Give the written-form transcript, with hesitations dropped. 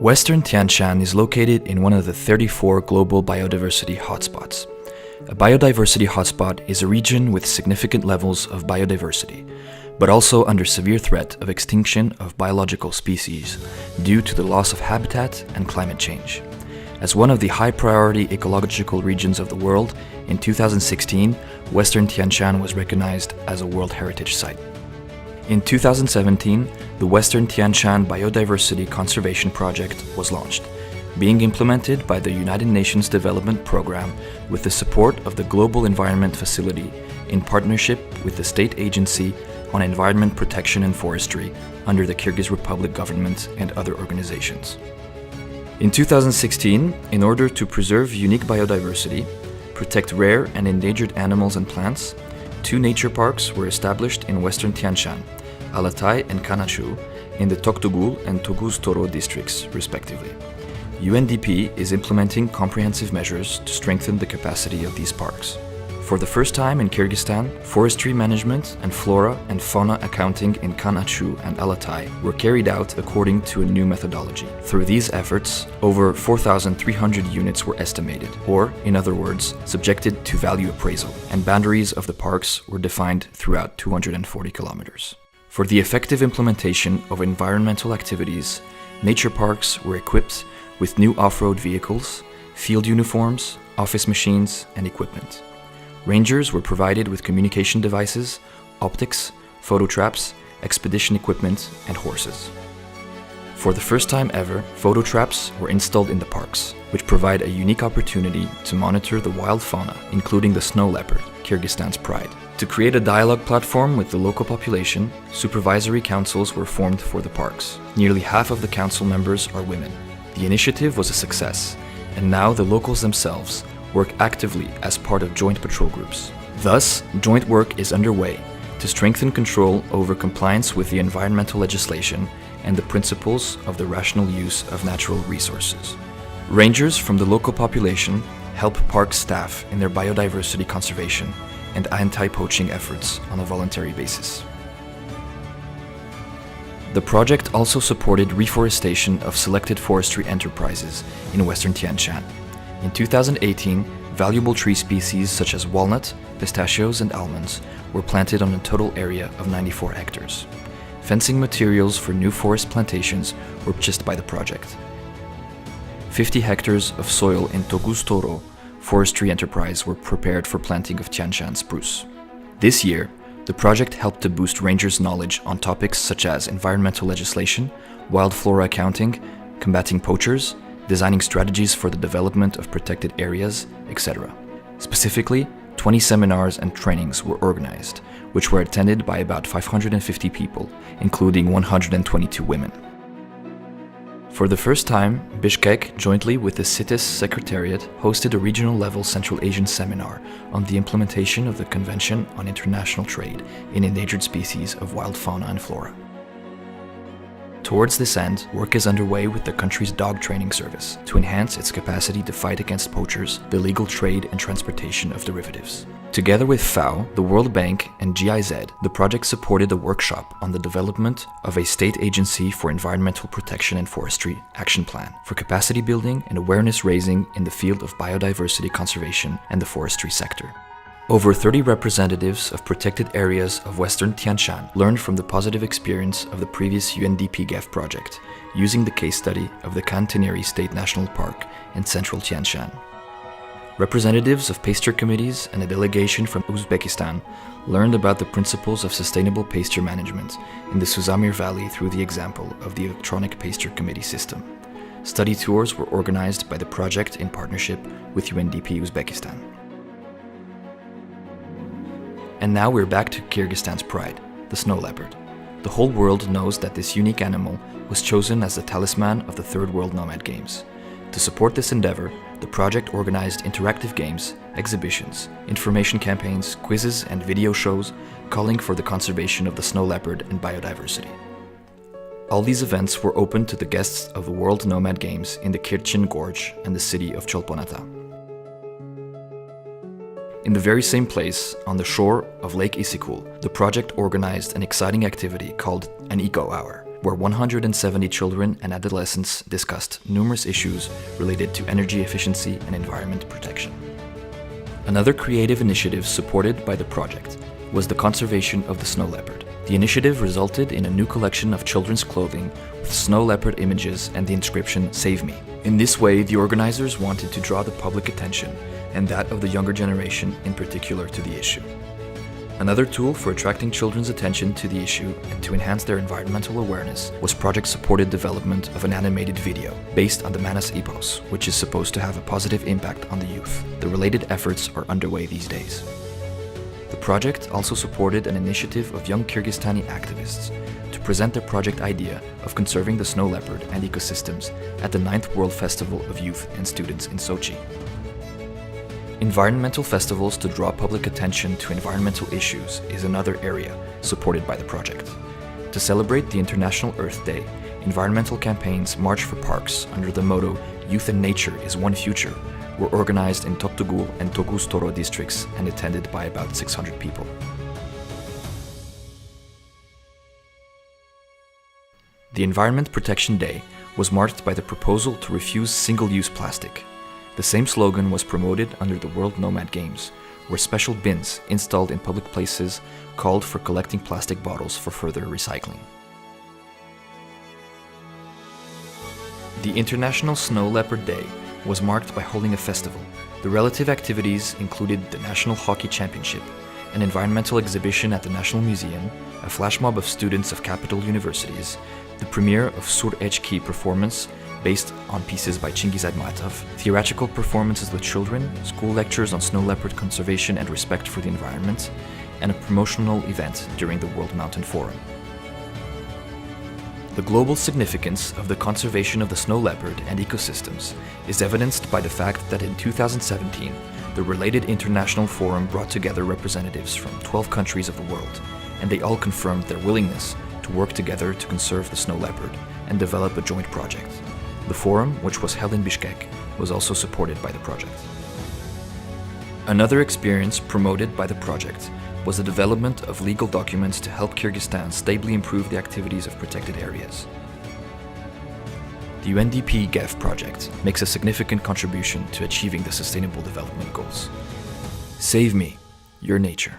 Western Tien Shan is located in one of the 34 global biodiversity hotspots. A biodiversity hotspot is a region with significant levels of biodiversity, but also under severe threat of extinction of biological species due to the loss of habitat and climate change. As one of the high-priority ecological regions of the world, in 2016, Western Tien Shan was recognized as a World Heritage Site. In 2017, the Western Tien Shan Biodiversity Conservation Project was launched, being implemented by the United Nations Development Programme with the support of the Global Environment Facility in partnership with the State Agency on Environment Protection and Forestry under the Kyrgyz Republic government and other organizations. In 2016, in order to preserve unique biodiversity, protect rare and endangered animals and plants, 2 nature parks were established in Western Tien Shan, Alatay and Kan-Achuu, in the Toktogul and Toguz-Toro districts, respectively. UNDP is implementing comprehensive measures to strengthen the capacity of these parks. For the first time in Kyrgyzstan, forestry management and flora and fauna accounting in Kan-Achuu and Alatay were carried out according to a new methodology. Through these efforts, over 4,300 units were estimated, or, in other words, subjected to value appraisal, and boundaries of the parks were defined throughout 240 kilometers. For the effective implementation of environmental activities, nature parks were equipped with new off-road vehicles, field uniforms, office machines, and equipment. Rangers were provided with communication devices, optics, photo traps, expedition equipment, and horses. For the first time ever, photo traps were installed in the parks, which provide a unique opportunity to monitor the wild fauna, including the snow leopard, Kyrgyzstan's pride. To create a dialogue platform with the local population, supervisory councils were formed for the parks. Nearly half of the council members are women. The initiative was a success, and now the locals themselves work actively as part of joint patrol groups. Thus, joint work is underway to strengthen control over compliance with the environmental legislation and the principles of the rational use of natural resources. Rangers from the local population help park staff in their biodiversity conservation and anti-poaching efforts on a voluntary basis. The project also supported reforestation of selected forestry enterprises in Western Tien Shan. In 2018, valuable tree species such as walnut, pistachios, and almonds were planted on a total area of 94 hectares. Fencing materials for new forest plantations were purchased by the project. 50 hectares of soil in Toguz-Toro forestry enterprise were prepared for planting of Tian Shan spruce. This year, the project helped to boost rangers' knowledge on topics such as environmental legislation, wild flora accounting, combating poachers, designing strategies for the development of protected areas, etc. Specifically, 20 seminars and trainings were organized, which were attended by about 550 people, including 122 women. For the first time, Bishkek, jointly with the CITES Secretariat, hosted a regional-level Central Asian seminar on the implementation of the Convention on International Trade in Endangered Species of Wild Fauna and Flora. Towards this end, work is underway with the country's dog training service to enhance its capacity to fight against poachers, the illegal trade and transportation of derivatives. Together with FAO, the World Bank, and GIZ, the project supported a workshop on the development of a state agency for environmental protection and forestry action plan for capacity building and awareness raising in the field of biodiversity conservation and the forestry sector. Over 30 representatives of protected areas of Western Tien Shan learned from the positive experience of the previous UNDP-GEF project, using the case study of the Khan Tengri State National Park in central Tien Shan. Representatives of pasture committees and a delegation from Uzbekistan learned about the principles of sustainable pasture management in the Suzamir Valley through the example of the electronic pasture committee system. Study tours were organized by the project in partnership with UNDP Uzbekistan. And now we're back to Kyrgyzstan's pride, the snow leopard. The whole world knows that this unique animal was chosen as the talisman of the Third World Nomad Games. To support this endeavor, the project organized interactive games, exhibitions, information campaigns, quizzes, and video shows calling for the conservation of the snow leopard and biodiversity. All these events were open to the guests of the World Nomad Games in the Kyrgyz Gorge and the city of Cholponata. In the very same place, on the shore of Lake Isikul, the project organized an exciting activity called an Eco Hour, where 170 children and adolescents discussed numerous issues related to energy efficiency and environment protection. Another creative initiative supported by the project was the conservation of the snow leopard. The initiative resulted in a new collection of children's clothing with snow leopard images and the inscription "Save Me." In this way, the organizers wanted to draw the public attention, and that of the younger generation in particular, to the issue. Another tool for attracting children's attention to the issue and to enhance their environmental awareness was project-supported development of an animated video based on the Manas epos, which is supposed to have a positive impact on the youth. The related efforts are underway these days. The project also supported an initiative of young Kyrgyzstani activists to present their project idea of conserving the snow leopard and ecosystems at the 9th World Festival of Youth and Students in Sochi. Environmental festivals to draw public attention to environmental issues is another area supported by the project. To celebrate the International Earth Day, environmental campaigns March for Parks under the motto "Youth and Nature is One Future" were organized in Toktogul and Toguz-Toro districts and attended by about 600 people. The Environment Protection Day was marked by the proposal to refuse single-use plastic. The same slogan was promoted under the World Nomad Games, where special bins installed in public places called for collecting plastic bottles for further recycling. The International Snow Leopard Day was marked by holding a festival. The relative activities included the National Hockey Championship, an environmental exhibition at the National Museum, a flash mob of students of capital universities, the premiere of Sur Echki performance based on pieces by Chingiz Aytmatov, theatrical performances with children, school lectures on snow leopard conservation and respect for the environment, and a promotional event during the World Mountain Forum. The global significance of the conservation of the snow leopard and ecosystems is evidenced by the fact that in 2017, the related international forum brought together representatives from 12 countries of the world, and they all confirmed their willingness to work together to conserve the snow leopard and develop a joint project. The forum, which was held in Bishkek, was also supported by the project. Another experience promoted by the project was the development of legal documents to help Kyrgyzstan stably improve the activities of protected areas. The UNDP-GEF project makes a significant contribution to achieving the Sustainable Development Goals. Save me, your nature.